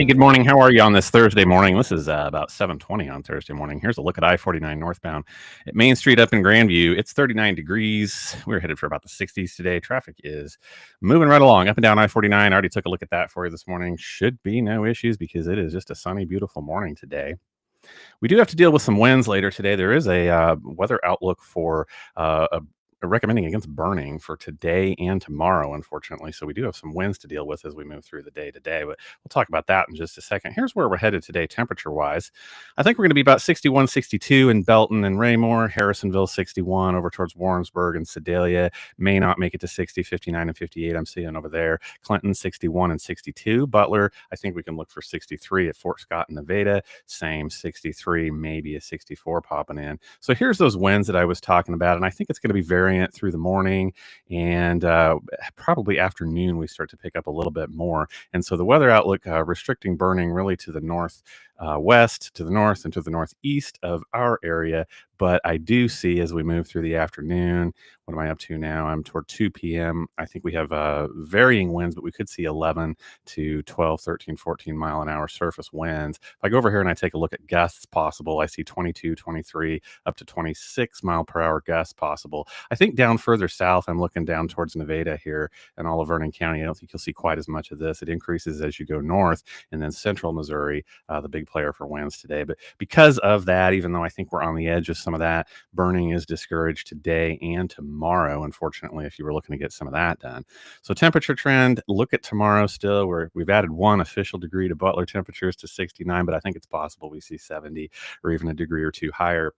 Hey, good morning. How are you on this Thursday morning? This is about 7:20 on Thursday morning. Here's a look at I-49 northbound at Main Street up in Grandview. It's 39 degrees. We're headed for about the 60s today. Traffic is moving right along up and down I-49. I already took a look at that for you this morning. Should be no issues because it is just a sunny, beautiful morning today. We do have to deal with some winds later today. There is a weather outlook for recommending against burning for today and tomorrow, unfortunately. So we do have some winds to deal with as we move through the day today, but we'll talk about that in just a second. Here's where we're headed today, temperature wise. I think we're going to be about 61, 62 in Belton and Raymore, Harrisonville 61 over towards Warrensburg and Sedalia. May not make it to 60, 59 and 58. I'm seeing over there. Clinton 61 and 62. Butler, I think we can look for 63 at Fort Scott and Nevada. Same 63, maybe a 64 popping in. So here's those winds that I was talking about, and I think it's going to be variant through the morning and probably afternoon we start to pick up a little bit more. And so the weather outlook restricting burning really to the north west, to the north, and to the northeast of our area. But I do see as we move through the afternoon, what am I up to now? I'm toward 2 p.m. I think we have varying winds, but we could see 11 to 12, 13, 14 mile an hour surface winds. If I go over here and I take a look at gusts possible, I see 22, 23, up to 26 mile per hour gusts possible. I think down further south, I'm looking down towards Nevada here and all of Vernon County. I don't think you'll see quite as much of this. It increases as you go north, and then central Missouri, the big player for winds today. But because of that, even though I think we're on the edge of some of that, burning is discouraged today and tomorrow, unfortunately, if you were looking to get some of that done. So temperature trend, look at tomorrow still, where we've added one official degree to Butler temperatures to 69, but I think it's possible we see 70 or even a degree or two higher.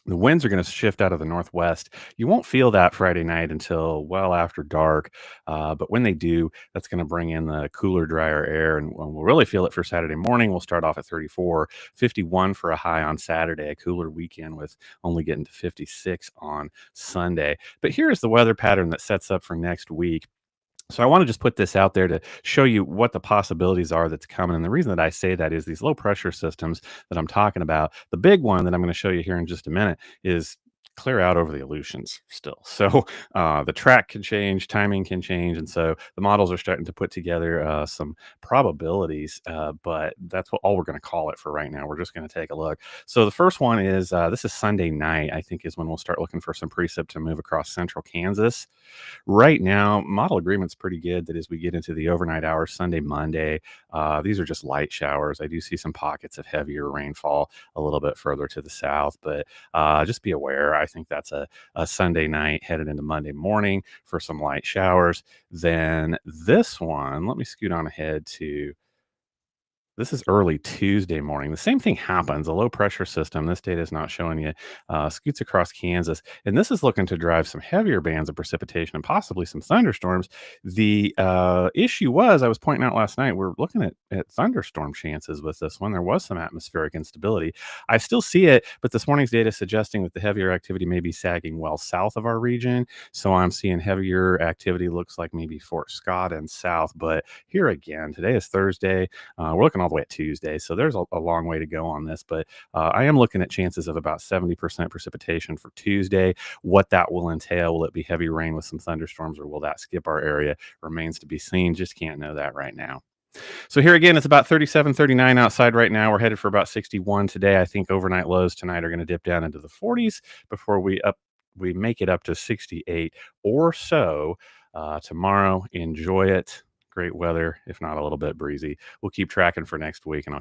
The winds are going to shift out of the northwest. You won't feel that Friday night until well after dark. But when they do, that's going to bring in the cooler, drier air. And we'll really feel it for Saturday morning. We'll start off at 34, 51 for a high on Saturday, a cooler weekend with only getting to 56 on Sunday. But here's the weather pattern that sets up for next week. So I want to just put this out there to show you what the possibilities are that's coming. And the reason that I say that is these low pressure systems that I'm talking about. The big one that I'm going to show you here in just a minute is clear out over the Aleutians still. So the track can change, timing can change. And so the models are starting to put together some probabilities, but that's all we're going to call it for right now. We're just going to take a look. So the first one is this is Sunday night, I think, is when we'll start looking for some precip to move across central Kansas. Right now, model agreement's pretty good that as we get into the overnight hours, Sunday, Monday, these are just light showers. I do see some pockets of heavier rainfall a little bit further to the south, but just be aware. I think that's a Sunday night headed into Monday morning for some light showers. Then this one, let me scoot on ahead to this is early Tuesday morning. The same thing happens. A low pressure system, this data is not showing you, scoots across Kansas. And this is looking to drive some heavier bands of precipitation and possibly some thunderstorms. The issue was, I was pointing out last night, we're looking at thunderstorm chances with this one. There was some atmospheric instability. I still see it, but this morning's data suggesting that the heavier activity may be sagging well south of our region. So I'm seeing heavier activity, looks like maybe Fort Scott and south. But here again, today is Thursday. We're looking all the way at Tuesday, so there's a long way to go on this, but I am looking at chances of about 70% precipitation for Tuesday. What that will entail, will it be heavy rain with some thunderstorms, or will that skip our area, remains to be seen. Just can't know that right now. So here again, it's about 37, 39 outside right now. We're headed for about 61 today. I think overnight lows tonight are going to dip down into the 40s before we make it up to 68 or so tomorrow. Enjoy it. Great weather, if not a little bit breezy. We'll keep tracking for next week, and I'll